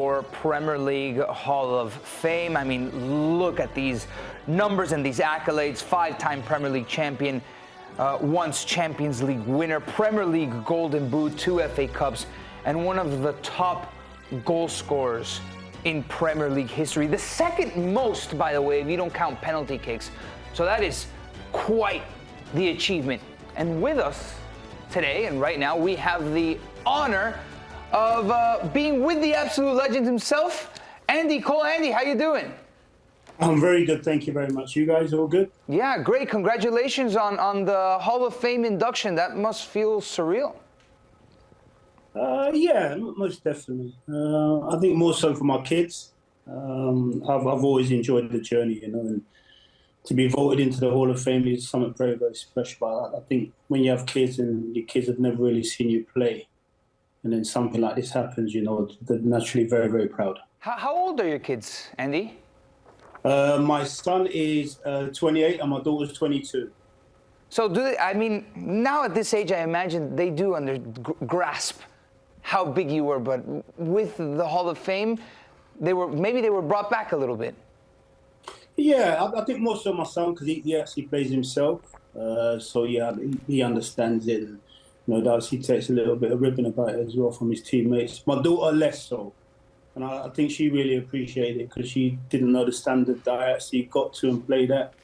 for Premier League Hall of Fame. I mean, look at these numbers and these accolades. Five-time Premier League champion, once Champions League winner, Premier League Golden Boot, 2 FA Cups, and one of the top goal scorers in Premier League history. The second most, by the way, if you don't count penalty kicks. So that is quite the achievement. And with us today and right now, we have the honor of being with the absolute legend himself, Andy Cole. Andy, how you doing? I'm very good, thank you very much. You guys all good? Yeah, great. Congratulations on the Hall of Fame induction. That must feel surreal. Yeah, most definitely. I think more so for my kids. I've always enjoyed the journey, you know, and to be voted into the Hall of Fame is something very, very special. I think when you have kids and your kids have never really seen you play, and then something like this happens, you know, they're naturally very, very proud. How old are your kids, Andy? My son is 28 and my daughter's 22. So do they, I mean, now at this age, I imagine they do grasp how big you were, but with the Hall of Fame, maybe they were brought back a little bit. Yeah, I think more so my son, because he actually plays himself. So yeah, he understands it. And, you know, he takes a little bit of ribbon about it as well from his teammates. My daughter less so. And I think she really appreciated it because she didn't know the standard that I actually got to and played at.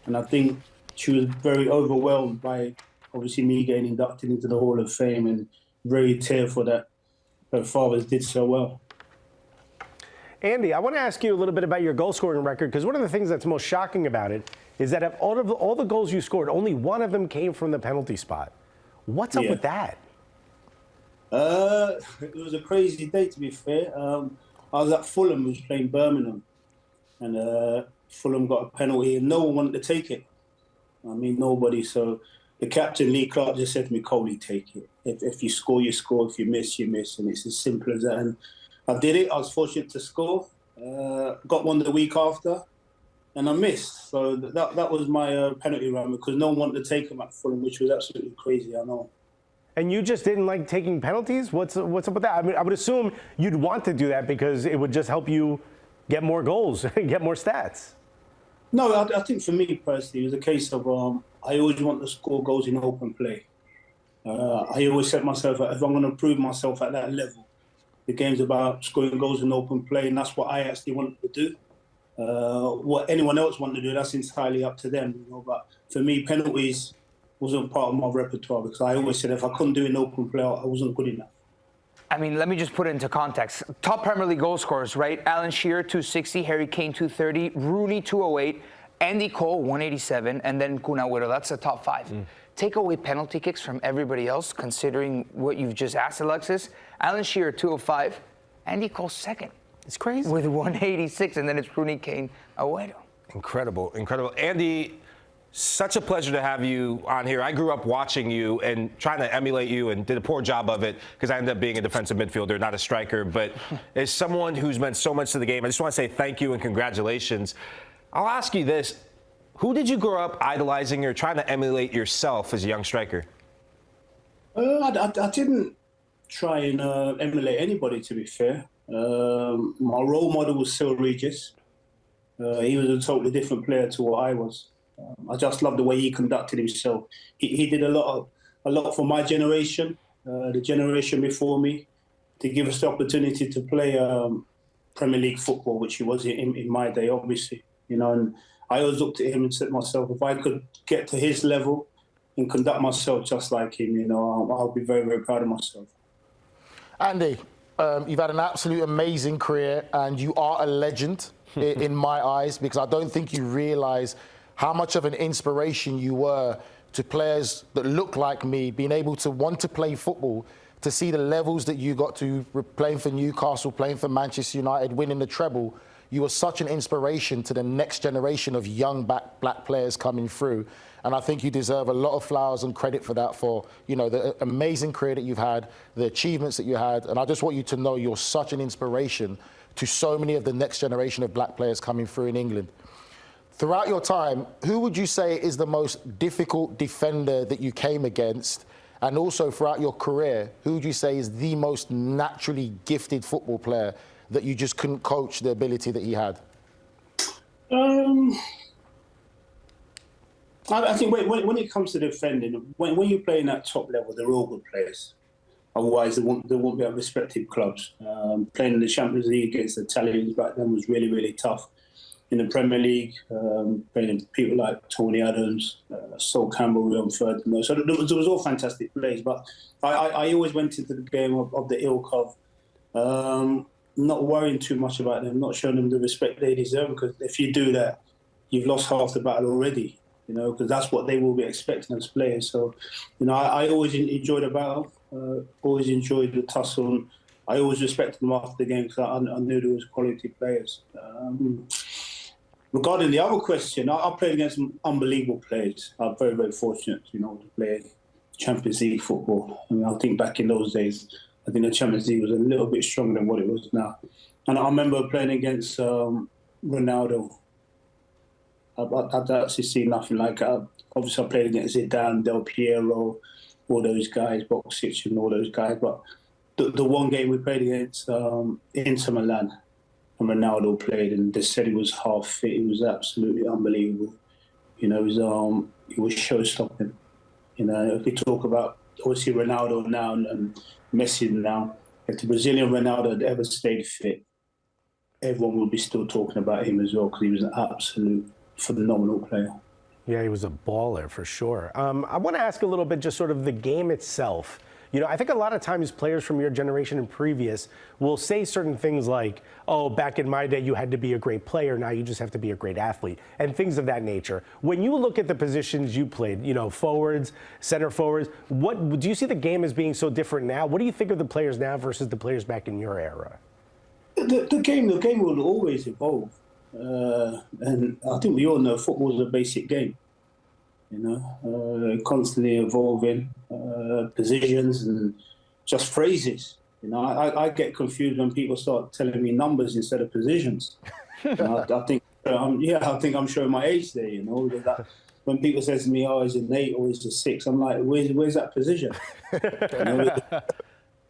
And I think she was very overwhelmed by, obviously, me getting inducted into the Hall of Fame and very tearful that her father did so well. Andy, I want to ask you a little bit about your goal-scoring record, because one of the things that's most shocking about it is that of all the goals you scored, only one of them came from the penalty spot. What's up with that? It was a crazy day, to be fair. I was at Fulham, was playing Birmingham, and Fulham got a penalty, and no one wanted to take it. I mean, nobody. So the captain, Lee Clark, just said to me, Coley, take it. If you score, you score. If you miss, you miss. And it's as simple as that. And I did it. I was fortunate to score. Got one the week after, and I missed. So that was my penalty run, because no one wanted to take them at Fulham, which was absolutely crazy, I know. And you just didn't like taking penalties? What's up with that? I mean, I would assume you'd want to do that because it would just help you get more goals and get more stats. No, I think for me personally, it was a case of I always want to score goals in open play. I always set myself, if I'm going to prove myself at that level, the game's about scoring goals in open play, and that's what I actually wanted to do. What anyone else wanted to do, that's entirely up to them. You know? But for me, penalties wasn't part of my repertoire, because I always said if I couldn't do it in open play, I wasn't good enough. I mean, let me just put it into context. Top Premier League goal scorers, right? Alan Shearer, 260, Harry Kane, 230, Rooney, 208, Andy Cole, 187, and then Kun Agüero. That's the top 5. Take away penalty kicks from everybody else, considering what you've just asked, Alexis. Alan Shearer, 205, Andy Cole, second. It's crazy. With 186, and then it's Rooney, Kane, Agüero. Incredible, incredible. Andy, such a pleasure to have you on here. I grew up watching you and trying to emulate you, and did a poor job of it because I ended up being a defensive midfielder, not a striker. But as someone who's meant so much to the game, I just want to say thank you and congratulations. I'll ask you this. Who did you grow up idolizing or trying to emulate yourself as a young striker? I didn't try and emulate anybody, to be fair. My role model was Sil Regis. He was a totally different player to what I was. I just love the way he conducted himself. He did a lot for my generation, the generation before me, to give us the opportunity to play Premier League football, which he was in my day, obviously. You know, and I always looked at him and said to myself, if I could get to his level and conduct myself just like him, you know, I'll be very, very proud of myself. Andy, you've had an absolute amazing career, and you are a legend in my eyes, because I don't think you realise how much of an inspiration you were to players that look like me, being able to want to play football, to see the levels that you got to, playing for Newcastle, playing for Manchester United, winning the treble. You were such an inspiration to the next generation of young black players coming through. And I think you deserve a lot of flowers and credit for that, for, you know, the amazing career that you've had, the achievements that you had. And I just want you to know you're such an inspiration to so many of the next generation of black players coming through in England. Throughout your time, who would you say is the most difficult defender that you came against? And also throughout your career, who would you say is the most naturally gifted football player that you just couldn't coach the ability that he had? I think when it comes to defending, when you're playing at top level, they're all good players. Otherwise, they won't be at respective clubs. Playing in the Champions League against the Italians back then was really, really tough. In the Premier League, playing people like Tony Adams, Sol Campbell, Ferdinand. So there was all fantastic players. But I always went into the game of the ilk of not worrying too much about them, not showing them the respect they deserve. Because if you do that, you've lost half the battle already. Because that's what they will be expecting as players. So, I always enjoyed the battle, always enjoyed the tussle. I always respected them after the game because I knew there was quality players. Regarding the other question, I played against some unbelievable players. I'm very, very fortunate, to play Champions League football. I think back in those days, I think the Champions League was a little bit stronger than what it was now. And I remember playing against Ronaldo. I'd actually seen nothing like it. Obviously, I played against Zidane, Del Piero, all those guys, Boxic and all those guys. But the one game we played against Inter Milan, and Ronaldo played, and the Serie was half fit. It was absolutely unbelievable. It was show-stopping. If we talk about, obviously, Ronaldo now and Messi now, if the Brazilian Ronaldo had ever stayed fit, everyone would be still talking about him as well because he was an absolute phenomenal player. Yeah, he was a baller for sure. I want to ask a little bit just sort of the game itself. I think a lot of times players from your generation and previous will say certain things like, oh, back in my day, you had to be a great player. Now you just have to be a great athlete and things of that nature. When you look at the positions you played, forwards, center forwards, what do you see the game as being so different now? What do you think of the players now versus the players back in your era? The game will always evolve. And I think we all know football is a basic game, constantly evolving positions and just phrases. I get confused when people start telling me numbers instead of positions. I think I'm showing my age there. That when people say to me, "Oh, is it 8 or is it 6?" I'm like, "Where's that position?"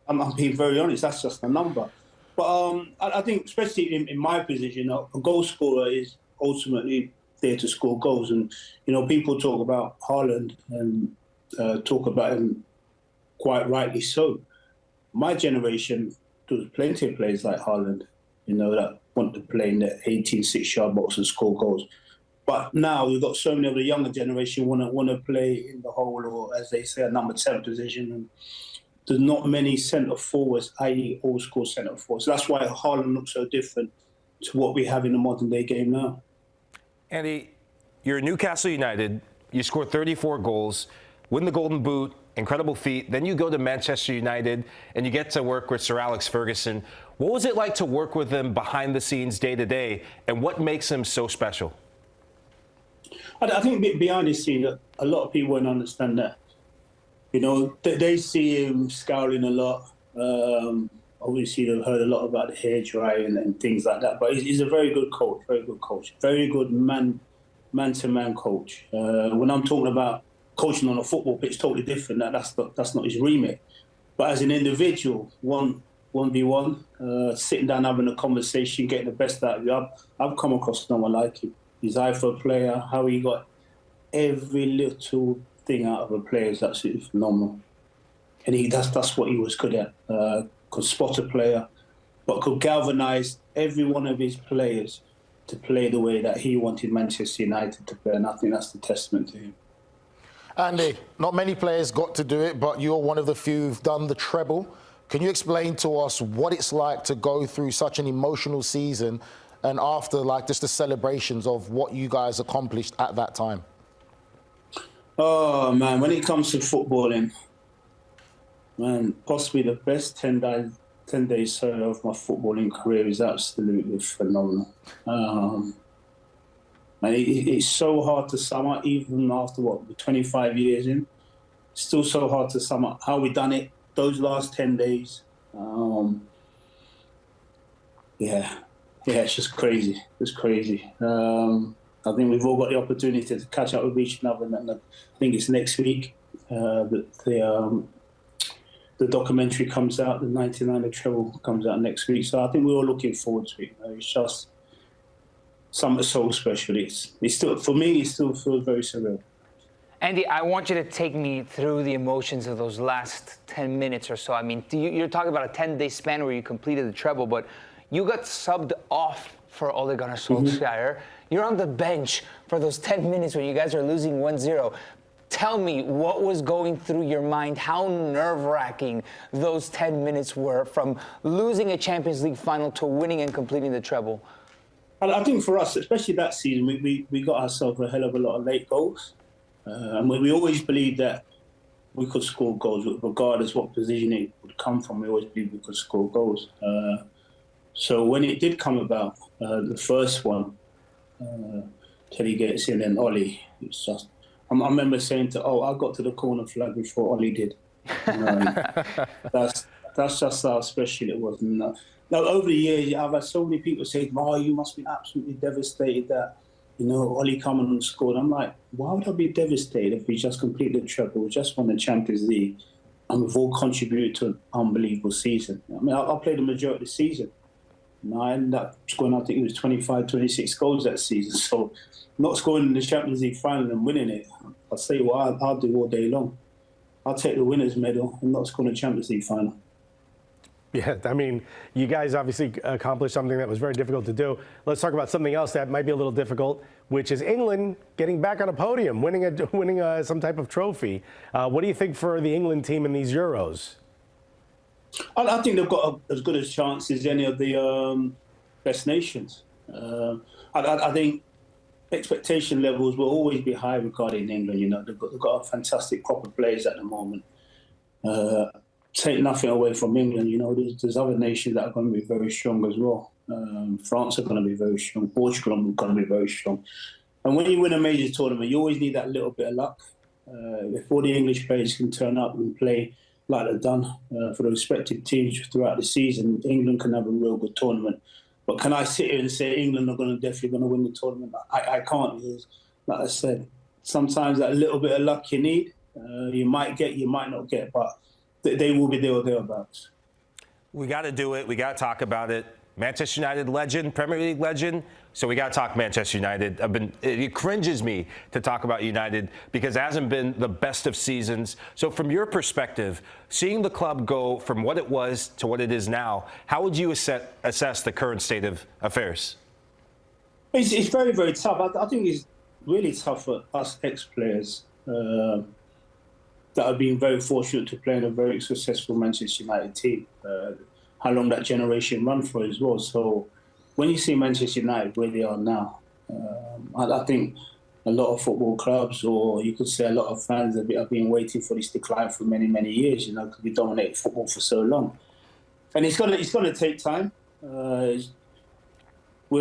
I'm being very honest. That's just a number. But I think, especially in my position, a goal scorer is ultimately there to score goals. And, people talk about Haaland and talk about him quite rightly so. My generation, there was plenty of players like Haaland, that want to play in the 18, 6-yard box and score goals. But now we've got so many of the younger generation want to play in the hole, or as they say, a number 10 position. And there's not many centre forwards, i.e. all-school centre forwards. So that's why Haaland looks so different to what we have in the modern-day game now. Andy, you're at Newcastle United. You scored 34 goals, win the Golden Boot, incredible feat. Then you go to Manchester United, and you get to work with Sir Alex Ferguson. What was it like to work with him behind the scenes, day-to-day, and what makes him so special? I think behind the scenes, a lot of people won't understand that. They see him scowling a lot. Obviously, they've heard a lot about the hair drying and things like that. But he's a very good coach, very good man-to-man coach. When I'm talking about coaching on a football pitch, totally different. That's not his remit. But as an individual, 1v1, sitting down having a conversation, getting the best out of you, I've come across no one like him. His eye for a player, how he got every little thing out of a player is absolutely phenomenal. And that's what he was good at. Could spot a player, but could galvanise every one of his players to play the way that he wanted Manchester United to play. And I think that's the testament to him. Andy, not many players got to do it, but you're one of the few who've done the treble. Can you explain to us what it's like to go through such an emotional season and after, just the celebrations of what you guys accomplished at that time? Oh, man, when it comes to footballing, man, possibly the best 10 days of my footballing career is absolutely phenomenal. And it's so hard to sum up, even after, 25 years in. Still so hard to sum up how we done it, those last 10 days. It's just crazy. It's crazy. I think we've all got the opportunity to catch up with each other, and I think it's next week that the documentary comes out, the 99 treble comes out next week. So I think we're all looking forward to it. It's just something so special. It's still, for me, it still feels very surreal. Andy, I want you to take me through the emotions of those last 10 minutes or so. I mean, you're talking about a 10-day span where you completed the treble, but you got subbed off for Ole Gunnar Solskjaer. You're on the bench for those 10 minutes when you guys are losing 1-0. Tell me what was going through your mind, how nerve-wracking those 10 minutes were from losing a Champions League final to winning and completing the treble. I think for us, especially that season, we got ourselves a hell of a lot of late goals. And we always believed that we could score goals, regardless what position it would come from. We always believed we could score goals. So when it did come about, the first one, Teddy gets in and Ollie, it's just, I remember saying I got to the corner flag before Ollie did. That's just how special it was. Now, over the years, I've had so many people say, "Oh, you must be absolutely devastated that, Ollie coming and scored." I'm like, why would I be devastated if we just completed the treble, we just won the Champions League, and we've all contributed to an unbelievable season? I mean, I played the majority of the season. I ended up scoring, I think it was 25, 26 goals that season. So not scoring in the Champions League final and winning it, I'll say what I'll do all day long. I'll take the winner's medal and not score in the Champions League final. Yeah, I mean, you guys obviously accomplished something that was very difficult to do. Let's talk about something else that might be a little difficult, which is England getting back on a podium, winning some type of trophy. What do you think for the England team in these Euros? I think they've got as good a chance as any of the best nations. I think expectation levels will always be high regarding England. They've got a fantastic crop of players at the moment. Take nothing away from England. There's other nations that are going to be very strong as well. France are going to be very strong. Portugal are going to be very strong. And when you win a major tournament, you always need that little bit of luck. If all the English players can turn up and play like they've done for the respective teams throughout the season, England can have a real good tournament. But can I sit here and say England are definitely going to win the tournament? I can't, because, like I said, sometimes that little bit of luck you need, you might get, you might not get, but they will be there or thereabouts. We got to do it. We got to talk about it. Manchester United legend, Premier League legend. So we got to talk Manchester United. It cringes me to talk about United because it hasn't been the best of seasons. So from your perspective, seeing the club go from what it was to what it is now, how would you assess the current state of affairs? It's very, very tough. I think it's really tough for us ex-players that have been very fortunate to play in a very successful Manchester United team. How long that generation run for as well. So when you see Manchester United where they are now, I think a lot of football clubs, or you could say a lot of fans, have been waiting for this decline for many, many years, because we dominated football for so long. And it's gonna take time. Where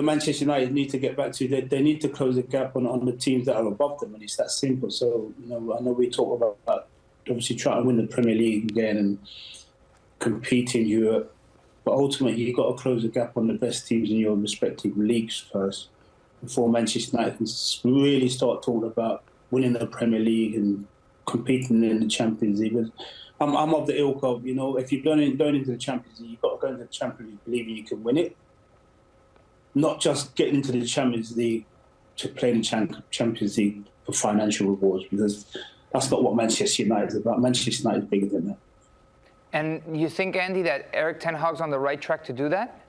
Manchester United need to get back to, they need to close the gap on the teams that are above them, and it's that simple. So, I know we talk about obviously trying to win the Premier League again and compete in Europe. But ultimately, you've got to close the gap on the best teams in your respective leagues first before Manchester United can really start talking about winning the Premier League and competing in the Champions League. I'm of the ilk of, if you're going into the Champions League, you've got to go into the Champions League believing you can win it. Not just getting into the Champions League to play in the Champions League for financial rewards, because that's not what Manchester United is about. Manchester United is bigger than that. And you think, Andy, that Erik ten Hag's on the right track to do that?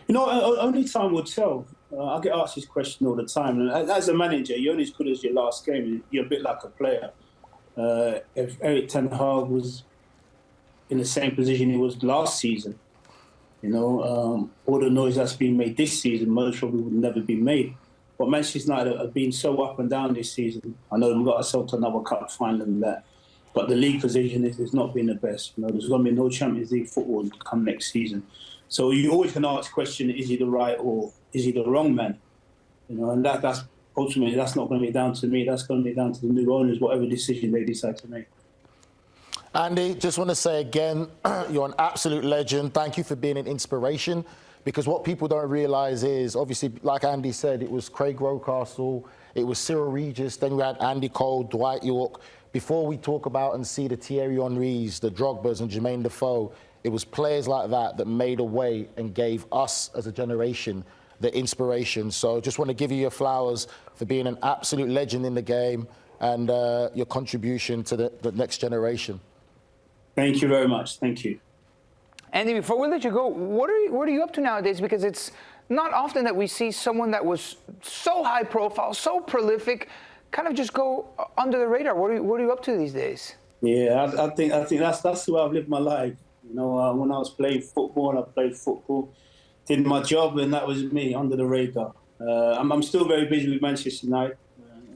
Only time will tell. I get asked this question all the time. And as a manager, you're only as good as your last game. You're a bit like a player. If Erik ten Hag was in the same position he was last season, all the noise that's been made this season most probably would never be made. But Manchester United have been so up and down this season. I know we've got ourselves to another cup final than that. But the league position has not been the best. There's going to be no Champions League football come next season. So you always can ask the question, is he the right or is he the wrong man? And that's ultimately, that's not going to be down to me. That's going to be down to the new owners, whatever decision they decide to make. Andy, just want to say again, you're an absolute legend. Thank you for being an inspiration. Because what people don't realise is, obviously, like Andy said, it was Craig Rocastle, it was Cyril Regis, then we had Andy Cole, Dwight York. before we talk about and see the Thierry Henrys, the Drogbas and Jermaine Defoe, it was players like that that made a way and gave us as a generation the inspiration. So just want to give you your flowers for being an absolute legend in the game and your contribution to the next generation. Thank you very much. Thank you. Andy, before we let you go, what are you up to nowadays? Because it's not often that we see someone that was so high profile, so prolific, kind of just go under the radar. What are you up to these days? Yeah, I think that's the way I've lived my life. You know, when I was playing football, I played football, did my job, and that was me, under the radar. I'm still very busy with Manchester United,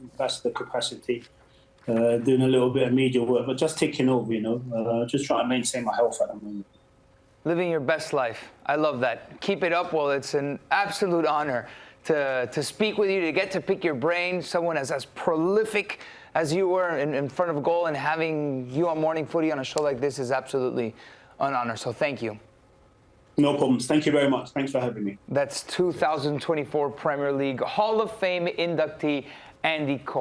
ambassador capacity, doing a little bit of media work, but just taking over, you know, just trying to maintain my health at the moment. Living your best life. I love that. Keep it up. Well, it's an absolute honor to speak with you, to get to pick your brain. Someone as prolific as you were in front of a goal, and having you on Morning Footy on a show like this is absolutely an honor. So thank you. No problems. Thank you very much. Thanks for having me. That's 2024 Premier League Hall of Fame inductee Andy Cole.